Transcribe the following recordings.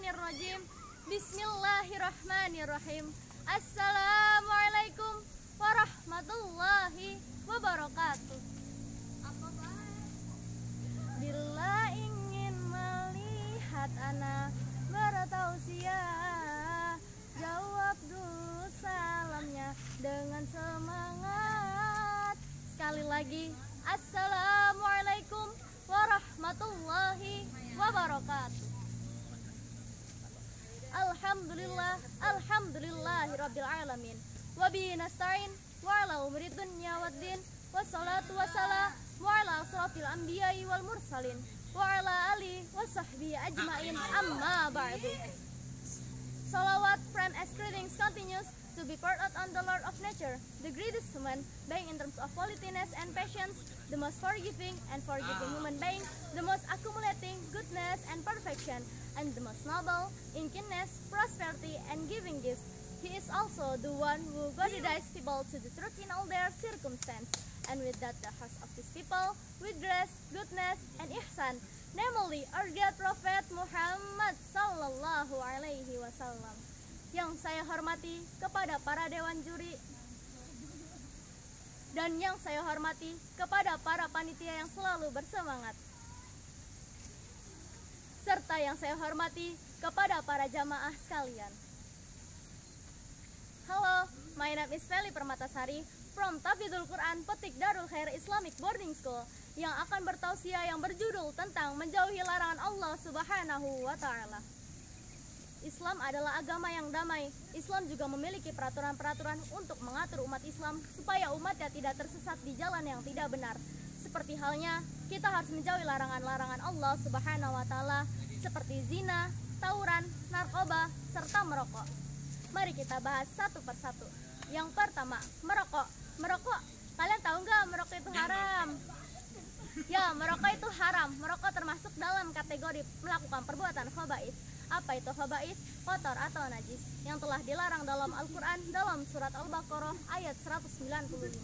Minasyaitonirrajim. Bismillahirrahmanirrahim. Assalamualaikum warahmatullahi wabarakatuh. Bila ingin melihat anak bertausiah, jawab dulu salamnya dengan semangat. Sekali lagi, assalamualaikum warahmatullahi wabarakatuh. Alhamdulillahirabbil alamin. Wa bihi nasta'in wa ala umuri dunya waddin. Wassalatu wassalamu ala asrafil anbiya'i wal mursalin wa ala alihi wa sahbihi ajma'in, amma ba'du. Salawat, prime as greetings continues to be poured out on the Lord of nature, the greatest human being in terms of qualityness and patience, the most forgiving and forgiving human being, the most accumulating goodness and perfection, and the most noble in kindness, prosperity, and giving gifts. He is also the one who guides people to the truth in all their circumstances, and with that the hearts of his people with grace, goodness, and ihsan, namely our dear Prophet Muhammad sallallahu alaihi wasallam. Yang saya hormati kepada para dewan juri, dan yang saya hormati kepada para panitia yang selalu bersemangat, serta yang saya hormati kepada para jamaah sekalian. Halo, my name is Feli Permatasari from Tafidul Quran Petik Darul Khair Islamic Boarding School yang akan bertausiah yang berjudul tentang menjauhi larangan Allah Subhanahu wa Ta'ala. Islam adalah agama yang damai. Islam juga memiliki peraturan-peraturan untuk mengatur umat Islam supaya umatnya tidak tersesat di jalan yang tidak benar. Seperti halnya kita harus menjauhi larangan-larangan Allah Subhanahu wa Ta'ala seperti zina, tawuran, narkoba, serta merokok. Mari kita bahas satu persatu. Yang pertama, merokok. Merokok, kalian tahu nggak merokok itu haram? Ya, merokok itu haram. Merokok termasuk dalam kategori melakukan perbuatan khaba'ith. Apa itu khaba'ith? Kotor atau najis yang telah dilarang dalam Al-Quran dalam surat Al-Baqarah ayat 195.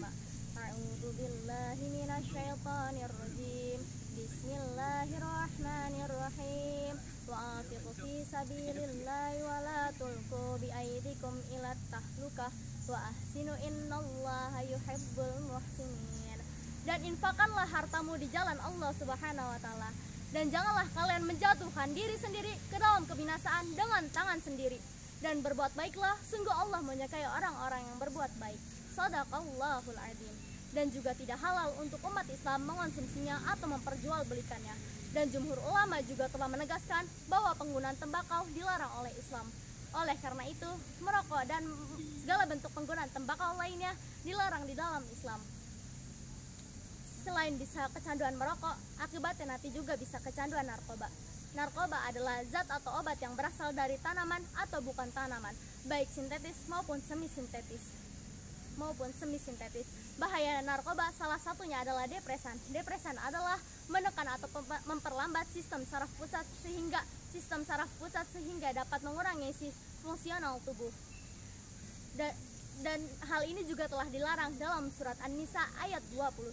A'udzu billahi minasyaitonir rajim. Bismillahirrahmanirrahim. Wa anfiqu fi sabilillahi wa la tulqu bi aydikum ilat tahlukah wa ahsinu innallaha yuhibbul muhsinin. Dan infakkanlah hartamu di jalan Allah Subhanahu wa Ta'ala, dan janganlah kalian menjatuhkan diri sendiri ke dalam kebinasaan dengan tangan sendiri, dan berbuat baiklah, sungguh Allah menyukai orang-orang yang berbuat baik. Shadaqallahul adzim. Dan juga tidak halal untuk umat Islam mengonsumsinya atau memperjualbelikannya. Dan jumhur ulama juga telah menegaskan bahwa penggunaan tembakau dilarang oleh Islam. Oleh karena itu, merokok dan segala bentuk penggunaan tembakau lainnya dilarang di dalam Islam. Selain bisa kecanduan merokok, akibatnya nanti juga bisa kecanduan narkoba. Narkoba adalah zat atau obat yang berasal dari tanaman atau bukan tanaman, baik sintetis maupun semi-sintetis. Bahaya narkoba salah satunya adalah depresan. Depresan adalah menekan atau memperlambat sistem saraf pusat sehingga dapat mengurangi fungsional tubuh. Dan hal ini juga telah dilarang dalam surat An-Nisa ayat 29.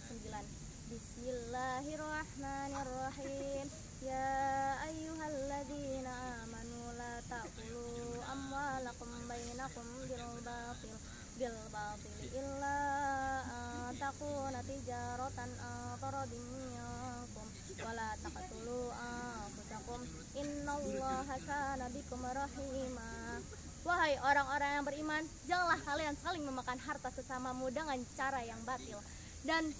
Bismillahirrahmanirrahim. Ya ayyuhalladzina amanu la ta'kulu amwalakum bainakum bil batil illa takuna tijaratan taradin minkum wala taqtulu anfusakum innallaha kana bikum rahima. Wahai orang-orang yang beriman, janganlah kalian saling memakan harta sesamamu dengan cara yang batil, dan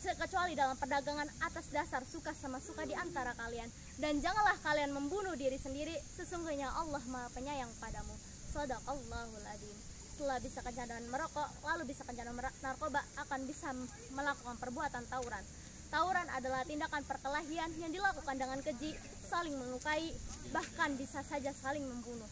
kecuali dalam perdagangan atas dasar suka sama suka di antara kalian, dan janganlah kalian membunuh diri sendiri, sesungguhnya Allah Maha Penyayang padamu. Shadaqallahul adzim. Setelah bisa kecanduan merokok, lalu bisa kecanduan narkoba, akan bisa melakukan perbuatan tawuran. Tawuran adalah tindakan perkelahian yang dilakukan dengan keji, saling melukai, bahkan bisa saja saling membunuh.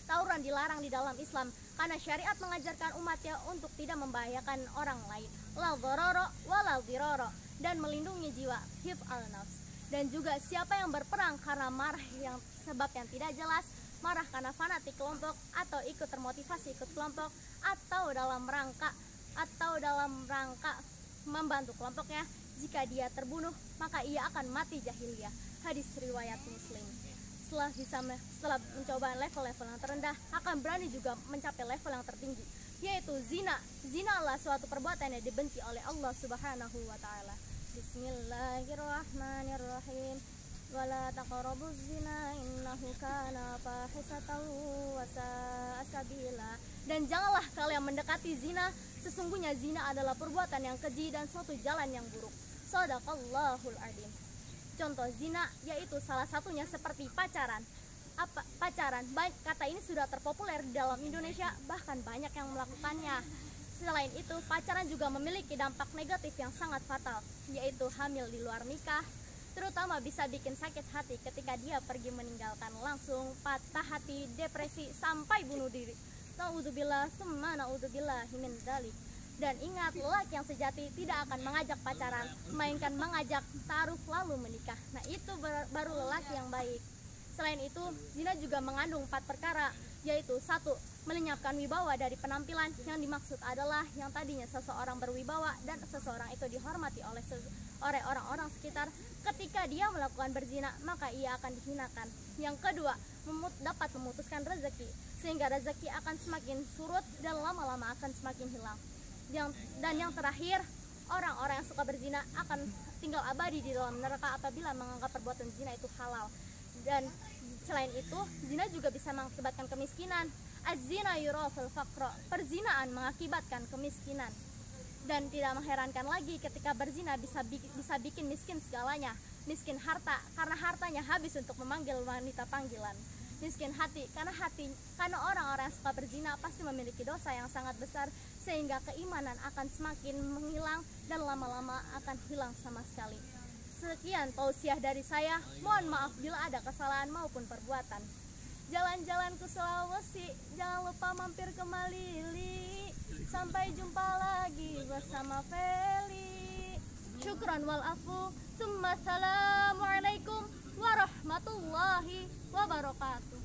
Tawuran dilarang di dalam Islam karena syariat mengajarkan umatnya untuk tidak membahayakan orang lain, la dharara wa la dhirara, dan melindungi jiwa, hifz al-nafs. Dan juga siapa yang berperang karena marah yang sebab yang tidak jelas, marah karena fanatik kelompok atau ikut termotivasi ikut kelompok atau dalam rangka membantu kelompoknya, jika dia terbunuh maka ia akan mati jahiliyah. Hadis riwayat Muslim. setelah mencoba level-level yang terendah akan berani juga mencapai level yang tertinggi, yaitu zina. Zina adalah suatu perbuatan yang dibenci oleh Allah Subhanahu wa taala. Bismillahirrahmanirrahim. Wala taqrabuz zina innahu kana fahisatan wa sa'a sabila. Dan janganlah kalian mendekati zina, sesungguhnya zina adalah perbuatan yang keji dan suatu jalan yang buruk. Shadaqallahul adzim. Contoh zina yaitu salah satunya seperti pacaran. Pacaran, baik kata ini sudah terpopuler di dalam Indonesia, bahkan banyak yang melakukannya. Selain itu, pacaran juga memiliki dampak negatif yang sangat fatal, yaitu hamil di luar nikah, terutama bisa bikin sakit hati ketika dia pergi meninggalkan, langsung patah hati, depresi, sampai bunuh diri. Naudzubillah summa naudzubillah min dzalik. Dan ingat, lelaki yang sejati tidak akan mengajak pacaran, melainkan mengajak taruh lalu menikah. Nah, itu baru lelaki yang baik. Selain itu, zina juga mengandung 4 perkara, yaitu 1. Melenyapkan wibawa dari penampilan. Yang dimaksud adalah yang tadinya seseorang berwibawa dan seseorang itu dihormati oleh orang-orang sekitar, ketika dia melakukan berzina maka ia akan dihinakan. Yang kedua, dapat memutuskan rezeki, sehingga rezeki akan semakin surut dan lama-lama akan semakin hilang. Dan yang terakhir, orang-orang yang suka berzina akan tinggal abadi di dalam neraka apabila menganggap perbuatan zina itu halal. Dan selain itu, zina juga bisa mengakibatkan kemiskinan. Az-zina yurafil faqra. Perzinaan mengakibatkan kemiskinan. Dan tidak mengherankan lagi ketika berzina bisa bikin miskin segalanya. Miskin harta karena hartanya habis untuk memanggil wanita panggilan. Miskin hati karena orang-orang yang suka berzina pasti memiliki dosa yang sangat besar, sehingga keimanan akan semakin menghilang dan lama-lama akan hilang sama sekali. Sekian tausiah dari saya, mohon maaf bila ada kesalahan maupun perbuatan. Jalan-jalan ke Sulawesi, jangan lupa mampir ke Malili. Sampai jumpa lagi bersama Feli. Syukran wal afu. Assalamualaikum warahmatullahi wabarakatuh.